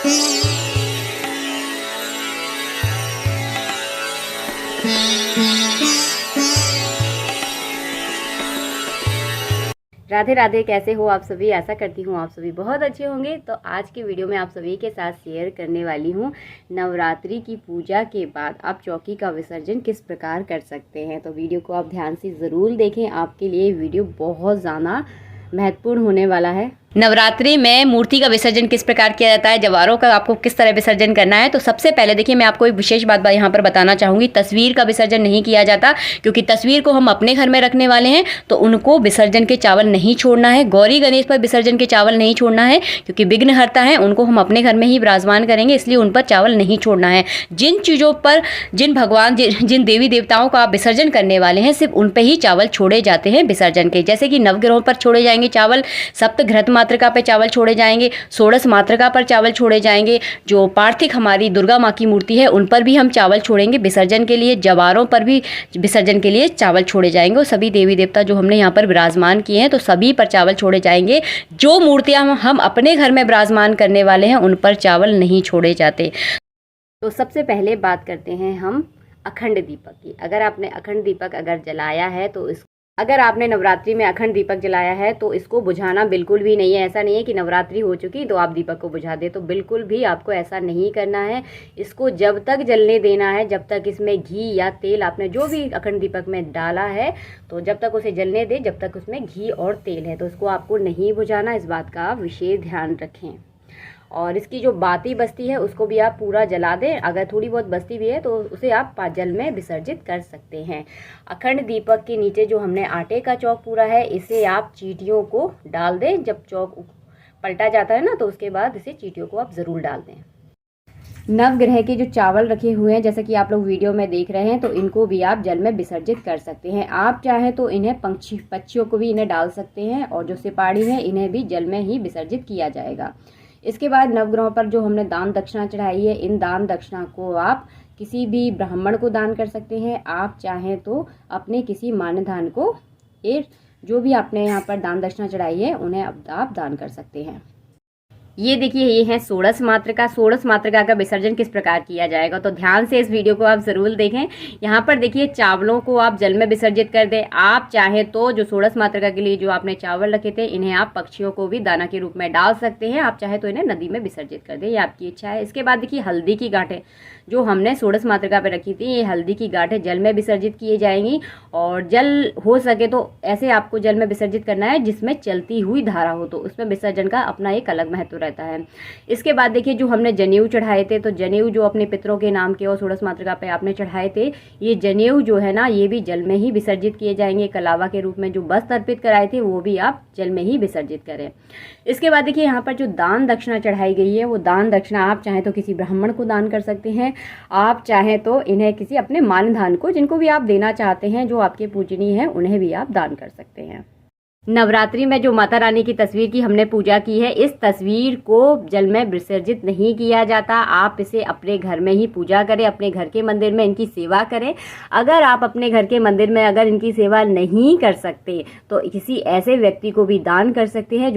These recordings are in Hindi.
राधे राधे, कैसे हो आप सभी। आशा करती हूँ आप सभी बहुत अच्छे होंगे। तो आज के वीडियो में आप सभी के साथ शेयर करने वाली हूँ नवरात्रि की पूजा के बाद आप चौकी का विसर्जन किस प्रकार कर सकते हैं। तो वीडियो को आप ध्यान से ज़रूर देखें, आपके लिए वीडियो बहुत ज़्यादा महत्वपूर्ण होने वाला है। नवरात्रि में मूर्ति का विसर्जन किस प्रकार किया जाता है, जवारों का आपको किस तरह विसर्जन करना है। तो सबसे पहले देखिए, मैं आपको एक विशेष बात यहाँ पर बताना चाहूँगी। तस्वीर का विसर्जन नहीं किया जाता, क्योंकि तस्वीर को हम अपने घर में रखने वाले हैं, तो उनको विसर्जन के चावल नहीं छोड़ना है। गौरी गणेश पर विसर्जन के चावल नहीं छोड़ना है, क्योंकि विघ्नहर्ता है, उनको हम अपने घर में ही विराजमान करेंगे, इसलिए उन पर चावल नहीं छोड़ना है। जिन चीज़ों पर, जिन भगवान, जिन देवी देवताओं का आप विसर्जन करने वाले हैं, सिर्फ उन पर ही चावल छोड़े जाते हैं विसर्जन के। जैसे कि नवग्रहों पर छोड़े जाएंगे चावल, सप्तघृत मातृका पर चावल छोड़े जाएंगे, षोडश मातृका पर चावल छोड़े जाएंगे, जो पार्थिक हमारी दुर्गा माँ की मूर्ति है उन पर भी हम चावल छोड़ेंगे विसर्जन के लिए, जवारों पर भी विसर्जन के लिए चावल छोड़े जाएंगे। और सभी देवी देवता जो हमने यहाँ पर विराजमान किए हैं, तो सभी पर चावल छोड़े जाएंगे। जो मूर्तियाँ हम अपने घर में विराजमान करने वाले हैं उन पर चावल नहीं छोड़े जाते। तो सबसे पहले बात करते हैं हम अखंड दीपक की। अगर आपने अखंड दीपक अगर जलाया है, तो अगर आपने नवरात्रि में अखंड दीपक जलाया है तो इसको बुझाना बिल्कुल भी नहीं है। ऐसा नहीं है कि नवरात्रि हो चुकी तो आप दीपक को बुझा दे, तो बिल्कुल भी आपको ऐसा नहीं करना है। इसको जब तक जलने देना है, जब तक इसमें घी या तेल आपने जो भी अखंड दीपक में डाला है, तो जब तक उसे जलने दे, जब तक उसमें घी और तेल है, तो उसको आपको नहीं बुझाना। इस बात का आप विशेष ध्यान रखें। और इसकी जो बाती बस्ती है उसको भी आप पूरा जला दें। अगर थोड़ी बहुत बस्ती भी है तो उसे आप जल में विसर्जित कर सकते हैं। अखंड दीपक के नीचे जो हमने आटे का चौक पूरा है, इसे आप चींटियों को डाल दें। जब चौक पलटा जाता है ना, तो उसके बाद इसे चींटियों को आप ज़रूर डाल दें। नवग्रह के जो चावल रखे हुए हैं, जैसे कि आप लोग वीडियो में देख रहे हैं, तो इनको भी आप जल में विसर्जित कर सकते हैं। आप चाहें तो इन्हें पक्षियों को भी इन्हें डाल सकते हैं, और जो सिपाही हैं इन्हें भी जल में ही विसर्जित किया जाएगा। इसके बाद नवग्रहों पर जो हमने दान दक्षिणा चढ़ाई है, इन दान दक्षिणा को आप किसी भी ब्राह्मण को दान कर सकते हैं। आप चाहें तो अपने किसी मान्यधान को, ये जो भी आपने यहाँ पर दान दक्षिणा चढ़ाई है उन्हें आप दान कर सकते हैं। ये देखिए, ये है षोडश मातृका। षोडश मातृका का विसर्जन किस प्रकार किया जाएगा, तो ध्यान से इस वीडियो को आप ज़रूर देखें। यहाँ पर देखिए, चावलों को आप जल में विसर्जित कर दें। आप चाहें तो जो षोडश मातृका के लिए जो आपने चावल रखे थे, इन्हें आप पक्षियों को भी दाना के रूप में डाल सकते हैं। आप चाहे तो इन्हें नदी में विसर्जित कर दें, ये आपकी इच्छा है। इसके बाद देखिए, हल्दी की गांठें जो हमने षोडश मातृका पर रखी थी, ये हल्दी की गांठें जल में विसर्जित किए जाएंगी। और जल हो सके तो ऐसे आपको जल में विसर्जित करना है जिसमें चलती हुई धारा हो, तो उसमें विसर्जन का अपना एक अलग महत्व रहता है। इसके बाद देखिए, जो हमने जनेऊ चढ़ाए थे, तो जनेऊ जो अपने पितरों के नाम के और षोडश मातृका पे आपने चढ़ाए थे, ये जनेऊ जो है ना, ये भी जल में ही विसर्जित किए जाएंगे। कलावा के रूप में जो वस्त्र अर्पित कराए थे, वो भी आप जल में ही विसर्जित करें। इसके बाद देखिए, यहाँ पर जो दान दक्षिणा चढ़ाई गई है, वो दान दक्षिणा आप चाहें तो किसी ब्राह्मण को दान कर सकते हैं। आप चाहें तो इन्हें किसी अपने मानधान को, जिनको भी आप देना चाहते हैं, जो आपके पूजनीय हैं, उन्हें भी आप दान कर सकते हैं। नवरात्रि में जो माता रानी की तस्वीर की हमने पूजा की है, इस तस्वीर को जल में विसर्जित नहीं किया जाता। आप इसे अपने घर में ही पूजा करें, अपने घर के मंदिर में इनकी सेवा करें। अगर आप अपने घर के मंदिर में अगर इनकी सेवा नहीं कर सकते, तो किसी ऐसे व्यक्ति को भी दान कर सकते हैं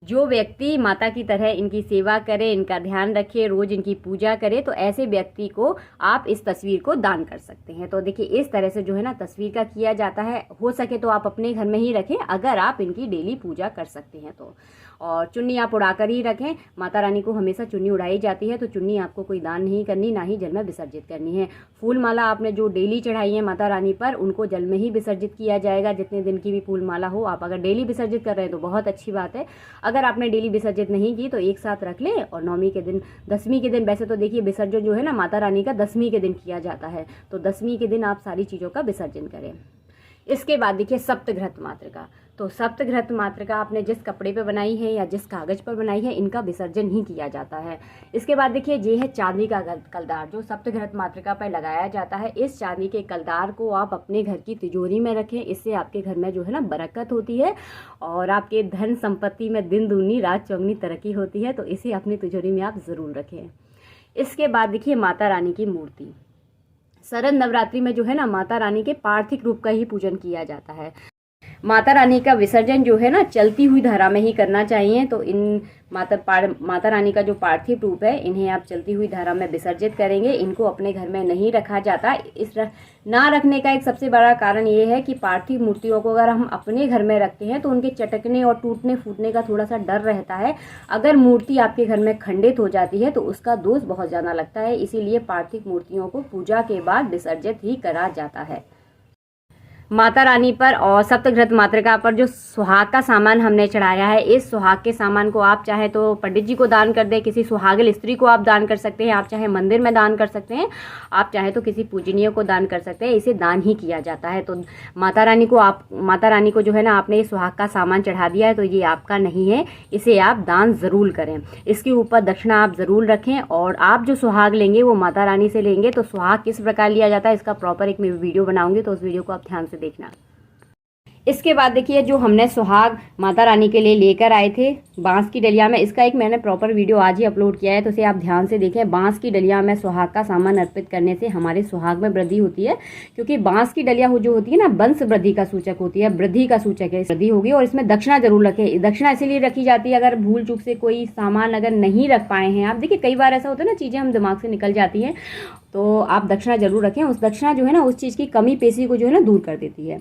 जो व्यक्ति माता की तरह इनकी सेवा करे, इनका ध्यान रखे, रोज इनकी पूजा करे, तो ऐसे व्यक्ति को आप इस तस्वीर को दान कर सकते हैं। तो देखिए, इस तरह से जो है ना तस्वीर का किया जाता है। हो सके तो आप अपने घर में ही रखें, अगर आप इनकी डेली पूजा कर सकते हैं तो। और चुन्नी आप उड़ाकर ही रखें। माता रानी को हमेशा चुन्नी उड़ाई जाती है, तो चुन्नी आपको कोई दान नहीं करनी, ना ही जल में विसर्जित करनी है। फूल माला आपने जो डेली चढ़ाई है माता रानी पर, उनको जल में ही विसर्जित किया जाएगा। जितने दिन की भी फूल माला हो, आप अगर डेली विसर्जित कर रहे हैं तो बहुत अच्छी बात है। अगर आपने डेली विसर्जित नहीं की तो एक साथ रख लें, और नवमी के दिन, दसवीं के दिन, वैसे तो देखिए विसर्जन जो है ना माता रानी का दसवीं के दिन किया जाता है, तो दसवीं के दिन आप सारी चीज़ों का विसर्जन करें। इसके बाद देखिए, सप्तघृत मातृका। तो सप्तघृत मातृका आपने जिस कपड़े पे बनाई है या जिस कागज़ पर बनाई है, इनका विसर्जन ही किया जाता है। इसके बाद देखिए, ये है चांदी का कलदार, जो सप्तघृत मातृका पर लगाया जाता है। इस चांदी के कलदार को आप अपने घर की तिजोरी में रखें। इससे आपके घर में जो है ना बरकत होती है, और आपके धन संपत्ति में दिन दूनी रात चौगुनी तरक्की होती है। तो इसे अपनी तिजोरी में आप ज़रूर रखें। इसके बाद देखिए, माता रानी की मूर्ति। शरद नवरात्रि में जो है ना माता रानी के पार्थिव रूप का ही पूजन किया जाता है। माता रानी का विसर्जन जो है ना चलती हुई धारा में ही करना चाहिए। तो इन माता रानी का जो पार्थिव रूप है इन्हें आप चलती हुई धारा में विसर्जित करेंगे। इनको अपने घर में नहीं रखा जाता। ना रखने का एक सबसे बड़ा कारण ये है कि पार्थिव मूर्तियों को अगर हम अपने घर में रखते हैं तो उनके चटकने और टूटने फूटने का थोड़ा सा डर रहता है। अगर मूर्ति आपके घर में खंडित हो जाती है तो उसका दोष बहुत ज़्यादा लगता है। इसीलिए पार्थिव मूर्तियों को पूजा के बाद विसर्जित ही करा जाता है। माता रानी पर और सप्तघृत मातृका पर जो सुहाग का सामान हमने चढ़ाया है, इस सुहाग के सामान को आप चाहे तो पंडित जी को दान कर दें, किसी सुहागिन स्त्री को आप दान कर सकते हैं, आप चाहे मंदिर में दान कर सकते हैं, आप चाहे तो किसी पूजनीय को दान कर सकते हैं। इसे दान ही किया जाता है। तो माता रानी को जो है ना आपने ये सुहाग का सामान चढ़ा दिया है तो ये आपका नहीं है, इसे आप दान ज़रूर करें। इसके ऊपर दक्षिणा आप ज़रूर रखें। और आप जो सुहाग लेंगे वो माता रानी से लेंगे। तो सुहाग किस प्रकार लिया जाता है इसका प्रॉपर एक मैं वीडियो बनाऊंगी, तो उस वीडियो को आप ध्यान से देखना। इसके बाद देखिए जो हमने सुहाग माता रानी के लिए लेकर आए थे बांस की डलिया में, इसका एक मैंने प्रॉपर वीडियो आज ही अपलोड किया है, तो उसे आप ध्यान से देखें। बांस की डलिया में सुहाग का सामान अर्पित करने से हमारे सुहाग में वृद्धि होती है, क्योंकि बांस की डलिया जो होती है ना वंश वृद्धि का सूचक होती है, वृद्धि का सूचक है, वृद्धि होगी। और इसमें दक्षिणा जरूर रखें। दक्षिणा इसीलिए रखी जाती है अगर भूल चूक से कोई सामान अगर नहीं रख पाए हैं आप, देखिए कई बार ऐसा होता है ना चीज़ें हम दिमाग से निकल जाती हैं, तो आप दक्षिणा जरूर रखें। उस दक्षिणा जो है ना उस चीज़ की कमी पेशी को जो है ना दूर कर देती है।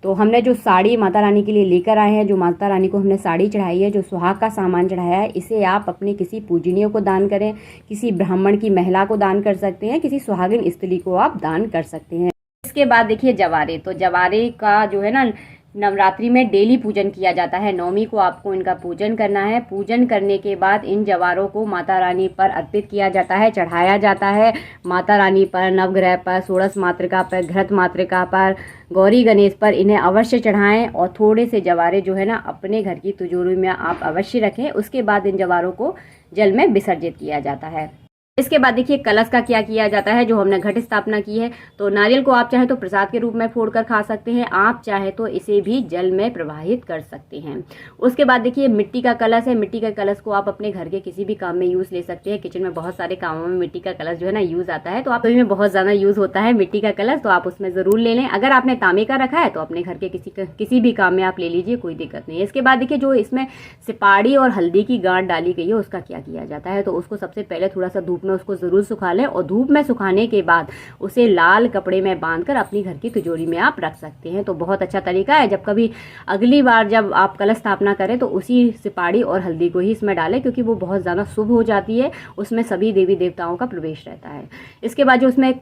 तो हमने जो साड़ी माता रानी के लिए लेकर आए हैं, जो माता रानी को हमने साड़ी चढ़ाई है, जो सुहाग का सामान चढ़ाया है, इसे आप अपने किसी पूजनीय को दान करें, किसी ब्राह्मण की महिला को दान कर सकते हैं, किसी सुहागिन स्त्री को आप दान कर सकते हैं। इसके बाद देखिए जवारे। तो जवारे का जो है ना नवरात्रि में डेली पूजन किया जाता है। नवमी को आपको इनका पूजन करना है। पूजन करने के बाद इन जवारों को माता रानी पर अर्पित किया जाता है, चढ़ाया जाता है। माता रानी पर, नवग्रह पर, षोडश मातृका पर, घृत मातृका पर, गौरी गणेश पर इन्हें अवश्य चढ़ाएं। और थोड़े से जवारे जो है ना अपने घर की तिजोरी में आप अवश्य रखें। उसके बाद इन जवारों को जल में विसर्जित किया जाता है। इसके बाद देखिए कलश का क्या किया जाता है। जो हमने घट स्थापना की है, तो नारियल को आप चाहे तो प्रसाद के रूप में फोड़कर खा सकते हैं, आप चाहे तो इसे भी जल में प्रवाहित कर सकते हैं। उसके बाद देखिए मिट्टी का कलश है। मिट्टी का कलश को आप अपने घर के किसी भी काम में यूज़ ले सकते हैं। किचन में बहुत सारे कामों में मिट्टी का कलश जो है ना यूज़ आता है, तो आप में बहुत ज़्यादा यूज़ होता है मिट्टी का कलश, तो आप उसमें ज़रूर ले लें। अगर आपने तांबे का रखा है तो अपने घर के किसी भी काम में आप ले लीजिए, कोई दिक्कत नहीं है। इसके बाद देखिए जो इसमें सिपाड़ी और हल्दी की गांठ डाली गई है उसका क्या किया जाता है। तो उसको सबसे पहले थोड़ा सा धूप में उसको ज़रूर सुखा लें, और धूप में सुखाने के बाद उसे लाल कपड़े में बांधकर अपनी घर की तिजोरी में आप रख सकते हैं। तो बहुत अच्छा तरीका है। जब कभी अगली बार जब आप कलश स्थापना करें तो उसी सिपाड़ी और हल्दी को ही इसमें डालें, क्योंकि वो बहुत ज़्यादा शुभ हो जाती है। उसमें सभी देवी देवताओं का प्रवेश रहता है। इसके बाद जो उसमें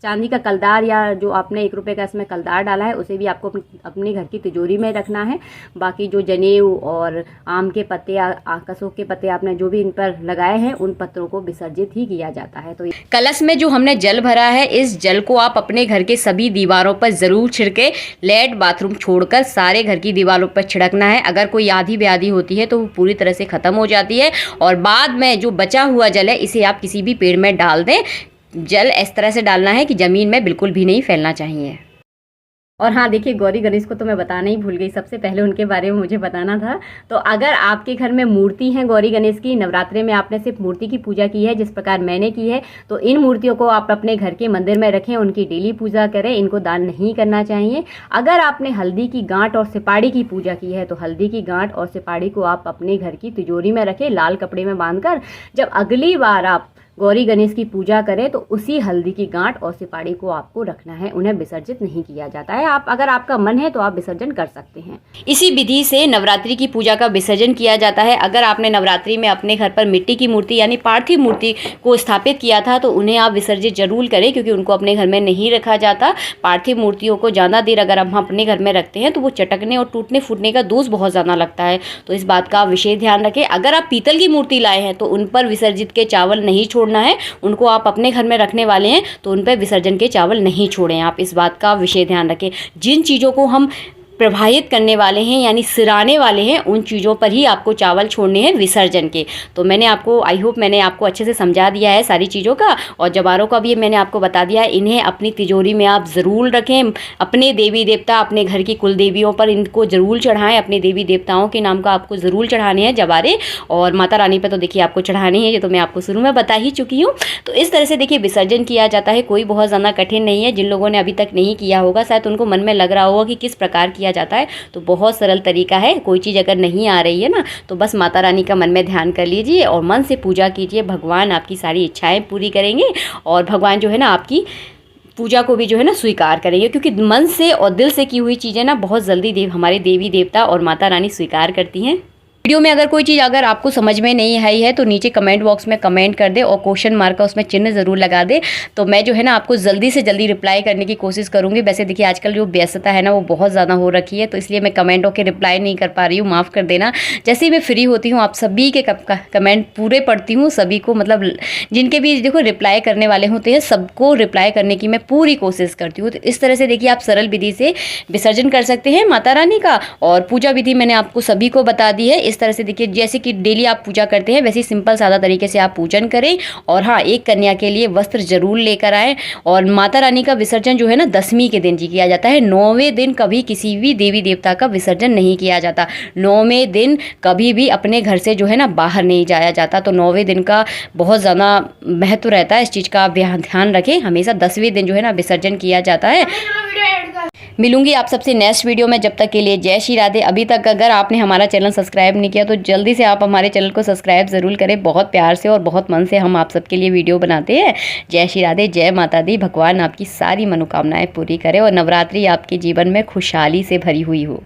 चांदी का कलदार या जो आपने 1 रुपये का इसमें कलदार डाला है उसे भी आपको अपने घर की तिजोरी में रखना है। बाकी जो जनेऊ और आम के पत्ते या कसों के पत्ते आपने जो भी इन पर लगाए हैं उन पत्तों को विसर्जित ही किया जाता है। तो कलश में जो हमने जल भरा है, इस जल को आप अपने घर के सभी दीवारों पर जरूर छिड़के। लेट बाथरूम छोड़कर सारे घर की दीवारों पर छिड़कना है। अगर कोई आधी ब्याधी होती है तो वो पूरी तरह से खत्म हो जाती है। और बाद में जो बचा हुआ जल है इसे आप किसी भी पेड़ में डाल दें। जल इस तरह से डालना है कि ज़मीन में बिल्कुल भी नहीं फैलना चाहिए। और हाँ देखिए गौरी गणेश को तो मैं बताना ही भूल गई, सबसे पहले उनके बारे में मुझे बताना था। तो अगर आपके घर में मूर्ति है गौरी गणेश की, नवरात्रि में आपने सिर्फ मूर्ति की पूजा की है जिस प्रकार मैंने की है, तो इन मूर्तियों को आप अपने घर के मंदिर में रखें, उनकी डेली पूजा करें। इनको दान नहीं करना चाहिए। अगर आपने हल्दी की गांठ और सिपाड़ी की पूजा की है तो हल्दी की गांठ और सिपाड़ी को आप अपने घर की तिजोरी में रखें लाल कपड़े में बांधकर। जब अगली बार आप गौरी गणेश की पूजा करें तो उसी हल्दी की गांठ और सिपाड़ी को आपको रखना है, उन्हें विसर्जित नहीं किया जाता है। आप अगर आपका मन है तो आप विसर्जन कर सकते हैं। इसी विधि से नवरात्रि की पूजा का विसर्जन किया जाता है। अगर आपने नवरात्रि में अपने घर पर मिट्टी की मूर्ति यानी पार्थिव मूर्ति को स्थापित किया था तो उन्हें आप विसर्जित जरूर करें, क्योंकि उनको अपने घर में नहीं रखा जाता। पार्थिव मूर्तियों को ज़्यादा देर अगर हम अपने घर में रखते हैं तो वो चटकने और टूटने फूटने का दोष बहुत ज़्यादा लगता है, तो इस बात का विशेष ध्यान रखें। अगर आप पीतल की मूर्ति लाए हैं तो उन पर विसर्जित के चावल नहीं छोड़ना है। उनको आप अपने घर में रखने वाले हैं तो उन पर विसर्जन के चावल नहीं छोड़ें। आप इस बात का विशेष ध्यान रखें। जिन चीज़ों को हम प्रभावित करने वाले हैं यानी सिराने वाले हैं उन चीज़ों पर ही आपको चावल छोड़ने हैं विसर्जन के। तो मैंने आपको आई होप मैंने आपको अच्छे से समझा दिया है सारी चीज़ों का, और जवारों का भी मैंने आपको बता दिया है। इन्हें अपनी तिजोरी में आप ज़रूर रखें। अपने देवी देवता अपने घर की कुल देवियों पर इनको ज़रूर चढ़ाएं। अपने देवी देवताओं के नाम का आपको ज़रूर चढ़ाने हैं जवारे, और माता रानी पर तो देखिए आपको चढ़ाने हैं, ये तो मैं आपको शुरू में बता ही चुकी हूँ। तो इस तरह से देखिए विसर्जन किया जाता है। कोई बहुत ज़्यादा कठिन नहीं है। जिन लोगों ने अभी तक नहीं किया होगा शायद उनको मन में लग रहा होगा कि किस प्रकार किया किया जाता है। तो बहुत सरल तरीका है, कोई चीज़ अगर नहीं आ रही है ना तो बस माता रानी का मन में ध्यान कर लीजिए और मन से पूजा कीजिए। भगवान आपकी सारी इच्छाएं पूरी करेंगे और भगवान जो है ना आपकी पूजा को भी जो है ना स्वीकार करेंगे, क्योंकि मन से और दिल से की हुई चीज़ें ना बहुत जल्दी हमारे देवी देवता और माता रानी स्वीकार करती हैं। वीडियो में अगर कोई चीज़ अगर आपको समझ में नहीं आई है तो नीचे कमेंट बॉक्स में कमेंट कर दे और क्वेश्चन मार्क का उसमें चिन्ह ज़रूर लगा दे, तो मैं जो है ना आपको जल्दी से जल्दी रिप्लाई करने की कोशिश करूँगी। वैसे देखिए आजकल जो व्यस्तता है ना वो बहुत ज़्यादा हो रखी है, तो इसलिए मैं कमेंटों के रिप्लाई नहीं कर पा रही हूँ, माफ़ कर देना। जैसे ही मैं फ्री होती हूँ आप सभी के कमेंट पूरे पढ़ती हूँ, सभी को मतलब जिनके भी देखो रिप्लाई करने वाले होते हैं सबको रिप्लाई करने की मैं पूरी कोशिश करती हूँ। तो इस तरह से देखिए आप सरल विधि से विसर्जन कर सकते हैं माता रानी का। और पूजा विधि मैंने आपको सभी को बता दी है। इस तरह से देखिए जैसे कि डेली आप पूजा करते हैं वैसे ही सिंपल सादा तरीके से आप पूजन करें। और हाँ, एक कन्या के लिए वस्त्र जरूर लेकर आएँ। और माता रानी का विसर्जन जो है ना 10वीं के दिन जी किया जाता है। 9वें दिन कभी किसी भी देवी देवता का विसर्जन नहीं किया जाता। 9वें दिन कभी भी अपने घर से जो है ना बाहर नहीं जाया जाता। तो 9वें दिन का बहुत ज़्यादा महत्व रहता है, इस चीज़ का आप ध्यान रखें। हमेशा 10वें दिन जो है ना विसर्जन किया जाता है। मिलूंगी आप सबसे नेक्स्ट वीडियो में, जब तक के लिए जय श्री राधे। अभी तक अगर आपने हमारा चैनल सब्सक्राइब नहीं किया तो जल्दी से आप हमारे चैनल को सब्सक्राइब ज़रूर करें। बहुत प्यार से और बहुत मन से हम आप सबके लिए वीडियो बनाते हैं। जय श्री राधे, जय माता दी। भगवान आपकी सारी मनोकामनाएं पूरी करे और नवरात्रि आपके जीवन में खुशहाली से भरी हुई हो।